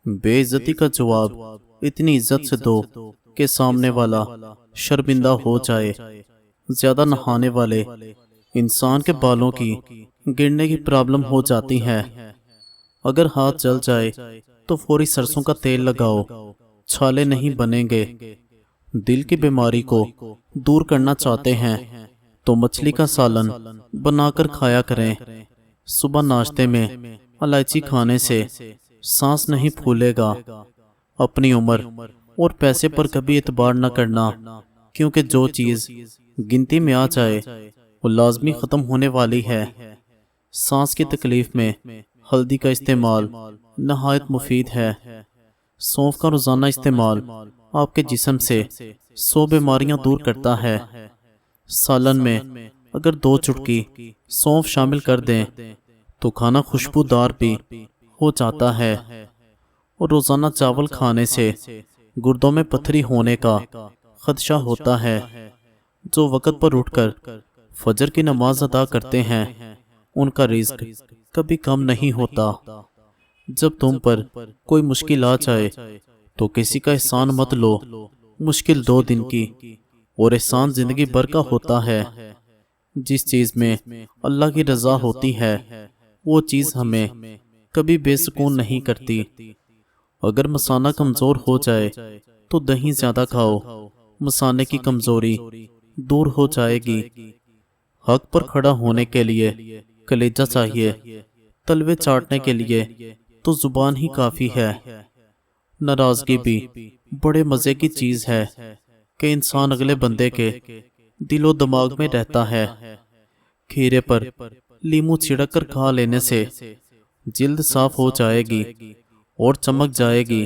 بے عزتی کا جواب اتنی عزت سے دو کہ سامنے والا شرمندہ ہو جائے۔ زیادہ نہانے والے انسان کے بالوں کی گرنے کی پرابلم ہو جاتی ہے۔ اگر ہاتھ جل جائے تو فوری سرسوں کا تیل لگاؤ، چھالے نہیں بنیں گے۔ دل کی بیماری کو دور کرنا چاہتے ہیں تو مچھلی کا سالن بنا کر کھایا کریں۔ صبح ناشتے میں الائچی کھانے سے سانس نہیں پھولے گا۔ اپنی عمر اور پیسے پر کبھی اعتبار نہ کرنا، کیونکہ جو چیز گنتی میں آ جائے وہ لازمی ختم ہونے والی ہے۔ سانس کی تکلیف میں ہلدی کا استعمال نہایت مفید ہے۔ سونف کا روزانہ استعمال آپ کے جسم سے 100 بیماریاں دور کرتا ہے۔ سالن میں اگر 2 چٹکی سونف شامل کر دیں تو کھانا خوشبودار بھی ہو جاتا ہے۔ اور روزانہ چاول کھانے سے گردوں میں پتھری ہونے کا خدشہ ہوتا ہے۔ جو وقت پر اٹھ کر فجر کی نماز ادا کرتے ہیں ان کا رزق کبھی کم نہیں ہوتا۔ جب تم پر کوئی مشکل آ جائے تو کسی کا احسان مت لو۔ مشکل 2 دن کی اور احسان زندگی بھر کا ہوتا ہے۔ جس چیز میں اللہ کی رضا ہوتی ہے وہ چیز ہمیں کبھی بے سکون نہیں کرتی۔ اگر مثانہ کمزور ہو جائے تو دہی زیادہ کھاؤ، مثانے کی کمزوری دور ہو جائے گی۔ حق پر کھڑا ہونے کے لیے کلیجہ چاہیے، تلوے چاٹنے کے لیے تو زبان ہی کافی ہے۔ ناراضگی بھی بڑے مزے کی چیز ہے کہ انسان اگلے بندے کے دل و دماغ میں رہتا ہے۔ کھیرے پر لیموں چھڑک کر کھا لینے سے جلد صاف ہو جائے گی اور چمک جائے گی۔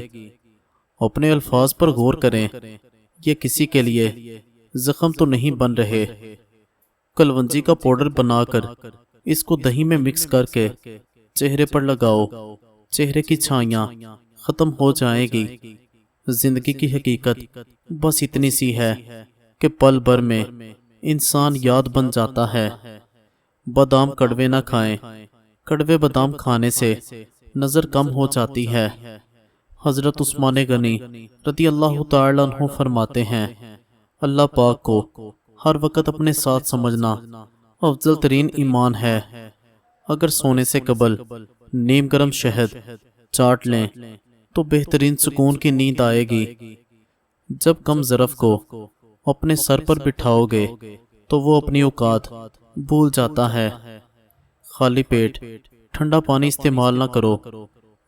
اپنے الفاظ پر غور کریں، یہ کسی کے لیے زخم تو نہیں بن رہے۔ کلونجی کا پاؤڈر بنا کر اس کو دہی میں مکس کر کے چہرے پر لگاؤ، چہرے کی چھائیاں ختم ہو جائیں گی۔ زندگی کی حقیقت بس اتنی سی ہے کہ پل بھر میں انسان یاد بن جاتا ہے۔ بادام کڑوے نہ کھائیں، کڑوے بادام کھانے سے نظر کم ہو جاتی ہے۔ حضرت عثمان غنی رضی اللہ تعالی عنہ فرماتے ہیں، اللہ پاک کو ہر وقت اپنے ساتھ سمجھنا افضل ترین ایمان ہے۔ اگر سونے سے قبل نیم گرم شہد چاٹ لیں تو بہترین سکون کی نیند آئے گی۔ جب کم ظرف کو اپنے سر پر بٹھاؤ گے تو وہ اپنی اوقات بھول جاتا ہے۔ خالی پیٹ ٹھنڈا پانی استعمال نہ کرو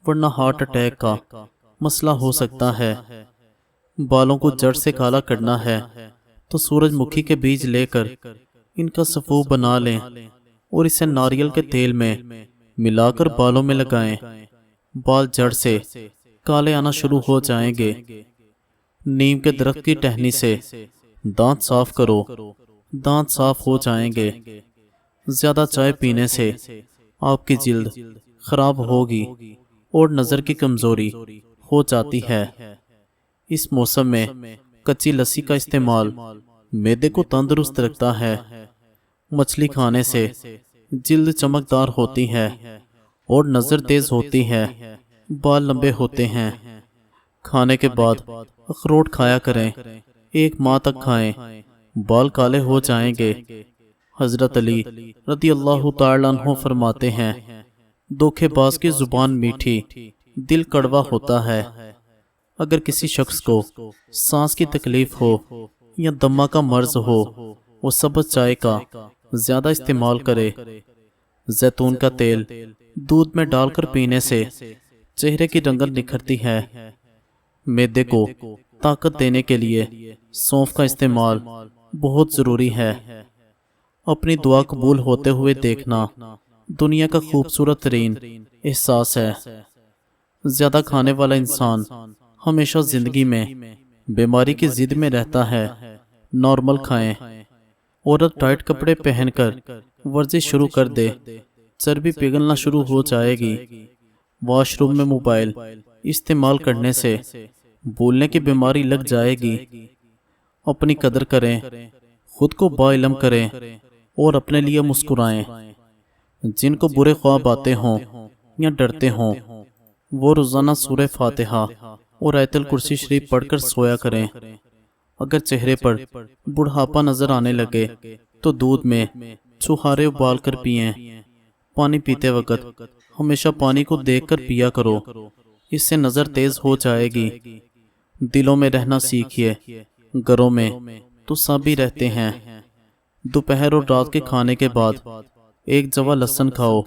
ورنہ ہارٹ اٹیک کا مسئلہ ہو سکتا ہے۔ بالوں کو جڑ سے کالا کرنا ہے تو سورج مکھی کے بیج لے کر ان کا سفو بنا لیں اور اسے ناریل کے تیل میں ملا کر بالوں میں لگائیں۔ بال جڑ سے کالے آنا شروع ہو جائیں گے۔ نیم کے درخت کی ٹہنی سے دانت صاف کرو، دانت صاف ہو جائیں گے۔ زیادہ چائے پینے سے آپ کی جلد خراب ہوگی اور نظر کی کمزوری ہو جاتی ہے۔ اس موسم میں کچی لسی کا استعمال معدے کو تندرست رکھتا ہے۔ مچھلی کھانے سے جلد چمکدار ہوتی ہے اور نظر تیز ہوتی ہے، بال لمبے ہوتے ہیں۔ کھانے کے بعد اخروٹ کھایا کریں، 1 ماہ تک کھائیں، بال کالے ہو جائیں گے۔ حضرت علی رضی اللہ تعالی عنہ فرماتے ہیں، دھوکے باز کی زبان میٹھی، دل کڑوا ہوتا ہے۔ اگر کسی شخص کو سانس کی تکلیف ہو یا دمہ کا مرض ہو، وہ سبز چائے کا زیادہ استعمال کرے۔ زیتون کا تیل دودھ میں ڈال کر پینے سے چہرے کی رنگت نکھرتی ہے۔ معدے کو طاقت دینے کے لیے سونف کا استعمال بہت ضروری ہے۔ اپنی دعا قبول ہوتے ہوئے دیکھنا دنیا کا خوبصورت ترین احساس ہے۔ زیادہ کھانے والا انسان ہمیشہ زندگی میں بیماری کی ضد میں رہتا ہے۔ نارمل کھائیں۔ عورت ٹائٹ کپڑے پہن کر ورزش شروع کر دے، چربی پگھلنا شروع ہو جائے گی۔ واش روم میں موبائل استعمال کرنے سے بھولنے کی بیماری لگ جائے گی۔ اپنی قدر کریں، خود کو با علم کریں اور اپنے لیے مسکرائیں۔ جن کو برے خواب آتے ہوں یا ڈرتے ہوں وہ روزانہ سورہ فاتحہ اور آیت الکرسی شریف پڑھ کر سویا کریں۔ اگر چہرے پر بڑھاپا نظر آنے لگے تو دودھ میں چھہارے ابال کر پئیں۔ پانی پیتے وقت ہمیشہ پانی کو دیکھ کر پیا کرو، اس سے نظر تیز ہو جائے گی۔ دلوں میں رہنا سیکھیے، گھروں میں تو سب ہی رہتے ہیں۔ دوپہر اور رات کے کھانے کے بعد ایک جوا لہسن کھاؤ،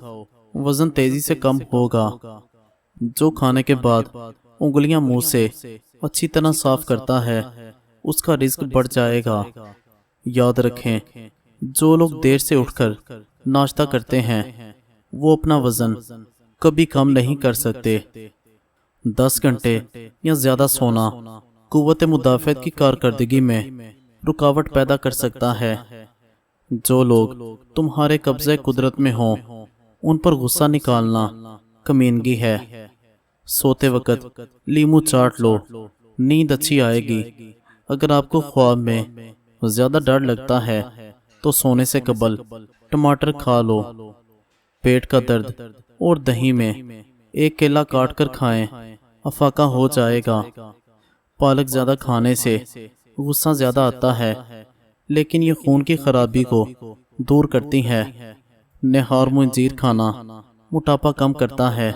وزن تیزی سے کم ہوگا۔ جو کھانے کے بعد انگلیاں منہ سے اچھی طرح صاف کرتا ہے اس کا رزق بڑھ جائے گا۔ یاد رکھیں، جو لوگ دیر سے اٹھ کر ناشتہ کرتے ہیں وہ اپنا وزن کبھی کم نہیں کر سکتے۔ 10 گھنٹے یا زیادہ سونا قوت مدافعت کی کارکردگی میں رکاوٹ پیدا کر سکتا ہے۔ جو لوگ تمہارے قبضۂ قدرت میں ہوں ان پر غصہ نکالنا کمینگی ہے۔ سوتے وقت لیمو چاٹ لو، نیند اچھی آئے گی۔ اگر آپ کو خواب میں زیادہ ڈر لگتا ہے تو سونے سے قبل ٹماٹر کھا لو۔ پیٹ کا درد اور دہی میں ایک کیلا کاٹ کر کھائیں، افاقہ ہو جائے گا۔ پالک زیادہ کھانے سے غصہ زیادہ آتا ہے، لیکن یہ خون کی خرابی کو دور کرتی ہے۔ نہار منجیر کھانا موٹاپا کم کرتا ہے۔